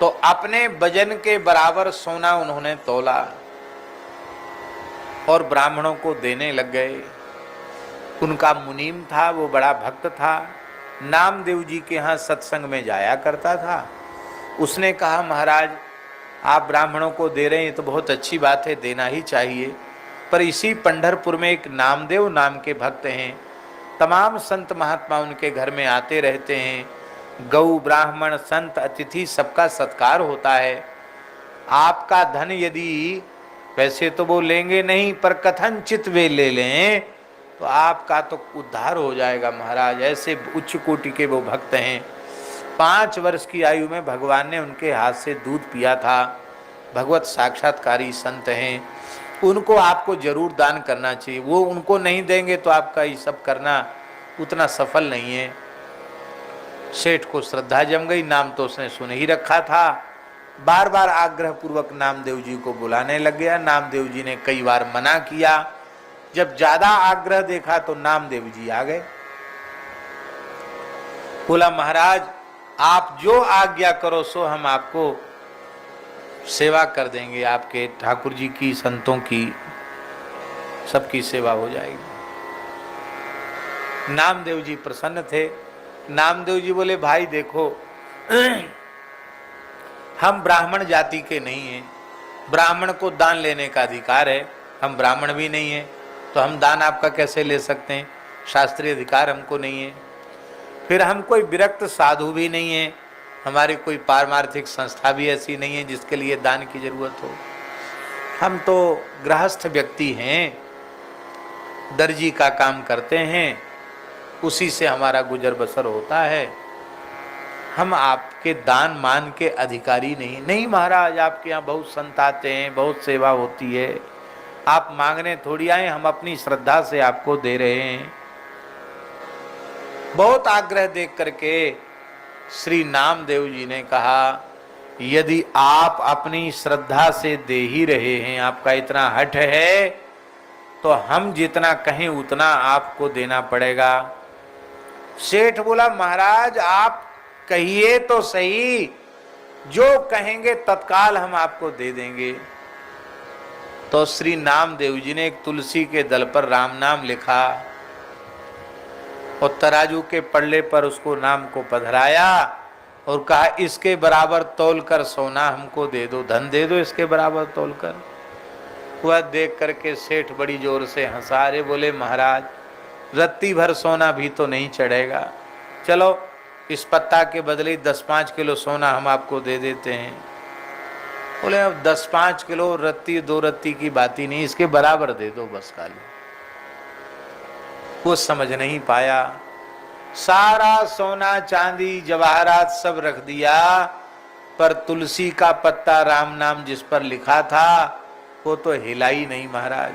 तो अपने वजन के बराबर सोना उन्होंने तोला और ब्राह्मणों को देने लग गए। उनका मुनीम था, वो बड़ा भक्त था, नामदेव जी के यहाँ सत्संग में जाया करता था। उसने कहा महाराज आप ब्राह्मणों को दे रहे हैं तो बहुत अच्छी बात है, देना ही चाहिए, पर इसी पंढरपुर में एक नामदेव नाम के भक्त हैं, तमाम संत महात्मा उनके घर में आते रहते हैं, गौ ब्राह्मण संत अतिथि सबका सत्कार होता है। आपका धन यदि, पैसे तो वो लेंगे नहीं पर कथनचित वे ले लें तो आपका तो उद्धार हो जाएगा महाराज। ऐसे उच्च कोटि के वो भक्त हैं। 5 वर्ष की आयु में भगवान ने उनके हाथ से दूध पिया था। भगवत साक्षात्कारी संत हैं, उनको आपको जरूर दान करना चाहिए। वो उनको नहीं देंगे तो आपका ये सब करना उतना सफल नहीं है। सेठ को श्रद्धा जम गई, नाम तो उसने सुन ही रखा था। बार बार आग्रह पूर्वक नामदेव जी को बुलाने लग गया। नामदेव जी ने कई बार मना किया। जब ज्यादा आग्रह देखा तो नामदेव जी आ गए। बोला महाराज आप जो आज्ञा करो सो हम आपको सेवा कर देंगे, आपके ठाकुर जी की, संतों की, सबकी सेवा हो जाएगी। नामदेव जी प्रसन्न थे। नामदेव जी बोले भाई देखो हम ब्राह्मण जाति के नहीं हैं, ब्राह्मण को दान लेने का अधिकार है, हम ब्राह्मण भी नहीं हैं तो हम दान आपका कैसे ले सकते हैं, शास्त्रीय अधिकार हमको नहीं है। फिर हम कोई विरक्त साधु भी नहीं है, हमारी कोई पारमार्थिक संस्था भी ऐसी नहीं है जिसके लिए दान की जरूरत हो। हम तो गृहस्थ व्यक्ति हैं, दर्जी का काम करते हैं, उसी से हमारा गुजर बसर होता है। हम आपके दान मान के अधिकारी नहीं। नहीं महाराज आपके यहाँ बहुत संत आते हैं, बहुत सेवा होती है, आप मांगने थोड़ी आए, हम अपनी श्रद्धा से आपको दे रहे हैं। बहुत आग्रह देख करके श्री नामदेव जी ने कहा यदि आप अपनी श्रद्धा से दे ही रहे हैं, आपका इतना हठ है तो हम जितना कहें उतना आपको देना पड़ेगा। सेठ बोला महाराज आप कहिए तो सही, जो कहेंगे तत्काल हम आपको दे देंगे। तो श्री नामदेव जी ने एक तुलसी के दल पर राम नाम लिखा और तराजू के पल्ले पर उसको नाम को पधराया और कहा इसके बराबर तौल कर सोना हमको दे दो, धन दे दो इसके बराबर तौल कर। वह देख करके सेठ बड़ी जोर से हंसा रहे, बोले महाराज रत्ती भर सोना भी तो नहीं चढ़ेगा, चलो इस पत्ता के बदले 10-5 किलो सोना हम आपको दे देते हैं। बोले अब 10-5 किलो रत्ती 2 रत्ती की बात ही नहीं, इसके बराबर दे दो बस खाली। वो समझ नहीं पाया, सारा सोना चांदी जवाहरात सब रख दिया, पर तुलसी का पत्ता राम नाम जिस पर लिखा था वो तो हिला ही नहीं महाराज।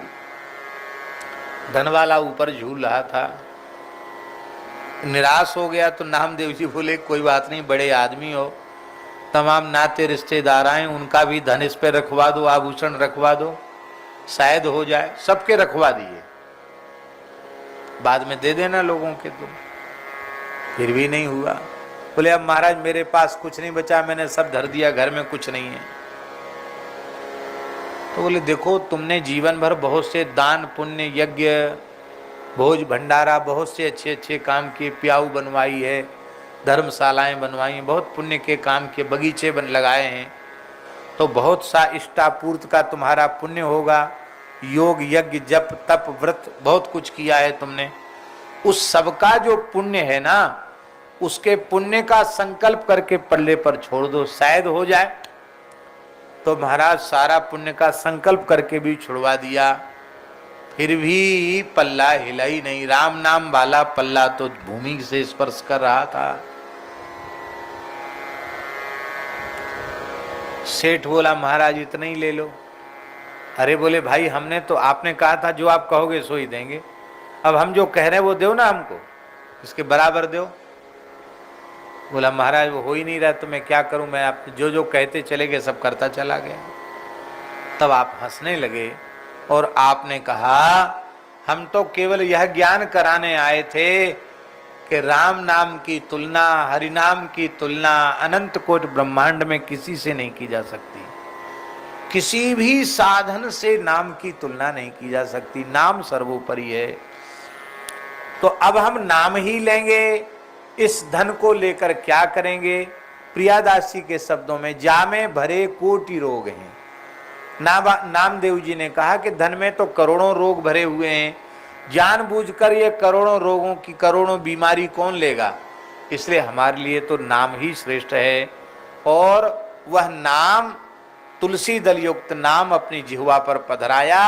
धनवाला ऊपर झूल रहा था, निराश हो गया। तो नामदेव जी बोले कोई बात नहीं, बड़े आदमी हो, तमाम नाते रिश्तेदार आए, उनका भी धन इस पे रखवा दो, आभूषण रखवा दो, शायद हो जाए। सबके रखवा दिए, बाद में दे देना लोगों के। तो फिर भी नहीं हुआ। बोले अब महाराज मेरे पास कुछ नहीं बचा, मैंने सब धर दिया, घर में कुछ नहीं है। तो बोले देखो तुमने जीवन भर बहुत से दान पुण्य यज्ञ भोज भंडारा बहुत से अच्छे अच्छे काम किए, प्याऊ बनवाई है, धर्मशालाएं बनवाई हैं, बहुत पुण्य के काम किए, बगीचे बन लगाए हैं, तो बहुत सा इष्टापूर्त का तुम्हारा पुण्य होगा। योग यज्ञ जप तप व्रत बहुत कुछ किया है तुमने, उस सबका जो पुण्य है ना, उसके पुण्य का संकल्प करके पल्ले पर छोड़ दो, शायद हो जाए। तो महाराज सारा पुण्य का संकल्प करके भी छुड़वा दिया, फिर भी पल्ला हिला ही नहीं। राम नाम वाला पल्ला तो भूमि से स्पर्श कर रहा था। सेठ बोला महाराज इतना ही ले लो। अरे बोले भाई हमने तो, आपने कहा था जो आप कहोगे सो ही देंगे, अब हम जो कह रहे हैं वो दो ना हमको, इसके बराबर दो। बोला महाराज वो हो ही नहीं रहा तो मैं क्या करूं, मैं आप जो जो कहते चले गए सब करता चला गया। तब आप हंसने लगे और आपने कहा हम तो केवल यह ज्ञान कराने आए थे कि राम नाम की तुलना, हरि नाम की तुलना अनंत कोटि ब्रह्मांड में किसी से नहीं की जा सकती। किसी भी साधन से नाम की तुलना नहीं की जा सकती। नाम सर्वोपरि है। तो अब हम नाम ही लेंगे। इस धन को लेकर क्या करेंगे? प्रियादास जी के शब्दों में, जामे भरे कोटि रोग हैं। नामदेव जी ने कहा कि धन में तो करोड़ों रोग भरे हुए हैं, जानबूझकर ये करोड़ों रोगों की करोड़ों बीमारी कौन लेगा? इसलिए हमारे लिए तो नाम ही श्रेष्ठ है। और वह नाम, तुलसी दल युक्त नाम अपनी जिह्वा पर पधराया